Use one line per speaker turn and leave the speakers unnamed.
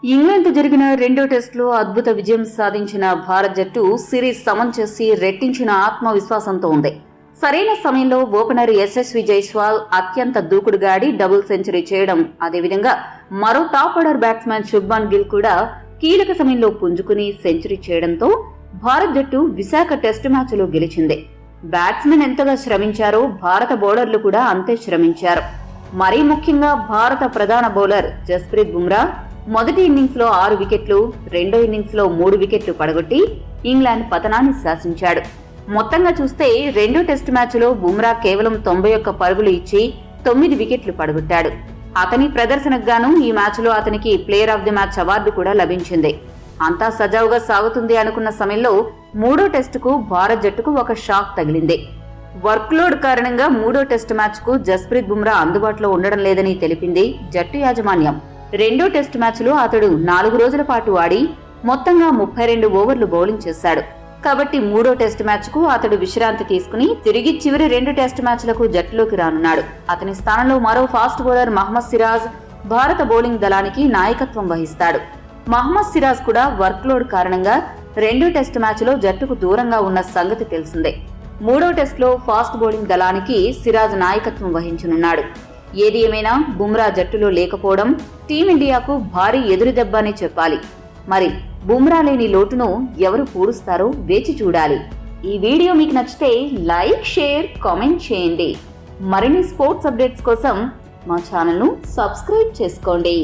ఇంగ్లాండ్తో జరిగిన రెండో టెస్టులో అద్భుత విజయం సాధించిన భారత్ జట్టు సిరీస్ సమం చేసి రెట్టించిన ఆత్మవిశ్వాసంతో ఉంది. సరైన సమయంలో ఓపెనర్ యశస్వి జైస్వాల్ అత్యంత దూకుడుగాడి డబుల్ సెంచరీ చేయడం, అదేవిధంగా మరో top order batsmen Shubman Gill కూడా కీలక సమయంలో పుంజుకుని సెంచరీ చేయడంతో భారత్ జట్టు విశాఖ టెస్టు మ్యాచ్లో గెలిచింది. బ్యాట్స్మెన్ ఎంతగా శ్రమించారో భారత బౌలర్లు కూడా అంతే శ్రమించారు. మరీ ముఖ్యంగా భారత ప్రధాన బౌలర్ జస్ప్రీత్ బుమ్రా మొదటి ఇన్నింగ్స్ లో 6 వికెట్లు, రెండో ఇన్నింగ్స్ లో 3 వికెట్లు పడగొట్టి ఇంగ్లాండ్ పతనాన్ని శాసించాడు. మొత్తంగా చూస్తే రెండో టెస్టు మ్యాచ్ లో బుమ్రా కేవలం 91 పరుగులు ఇచ్చి 9 వికెట్లు పడగొట్టాడు. అతని ప్రదర్శనకు గాను ఈ మ్యాచ్ లో అతనికి player of the match award కూడా లభించింది. అంతా సజావుగా సాగుతుంది అనుకున్న సమయంలో మూడో టెస్టుకు భారత్ జట్టుకు ఒక షాక్ తగిలింది. వర్క్ లోడ్ కారణంగా మూడో టెస్టు మ్యాచ్ కు జస్ప్రీత్ బుమ్రా అందుబాటులో ఉండడం లేదని తెలిపింది జట్టు యాజమాన్యం. రెండో టెస్టు మ్యాచ్ లో అతడు 4 రోజుల పాటు ఆడి మొత్తంగా 32 ఓవర్లు బౌలింగ్ చేశాడు. కాబట్టి మూడో టెస్టు మ్యాచ్ కు అతడు విశ్రాంతి తీసుకుని తిరిగి చివరి 2 టెస్టు మ్యాచ్లకు జట్టులోకి రానున్నాడు. అతని స్థానంలో మరో ఫాస్ట్ బౌలర్ మహమ్మద్ సిరాజ్ భారత బౌలింగ్ దళానికి నాయకత్వం వహిస్తాడు. మహమ్మద్ సిరాజ్ కూడా వర్క్ లోడ్ కారణంగా రెండో టెస్టు మ్యాచ్ లో జట్టుకు దూరంగా ఉన్న సంగతి తెలిసిందే. మూడో టెస్టులో ఫాస్ట్ బౌలింగ్ దళానికి సిరాజ్ నాయకత్వం వహించనున్నాడు. ఏది ఏమైనా బుమ్రా జట్టులో లేకపోవడం టీమిండియాకు భారీ ఎదురుదెబ్బ అని చెప్పాలి. మరి బుమ్రా లేని లోటును ఎవరు పూడుస్తారో వేచి చూడాలి. ఈ వీడియో మీకు నచ్చితే లైక్, షేర్, కామెంట్ చేయండి. మరిన్ని స్పోర్ట్స్ అప్డేట్స్ కోసం మా ఛానల్ను సబ్స్క్రైబ్ చేసుకోండి.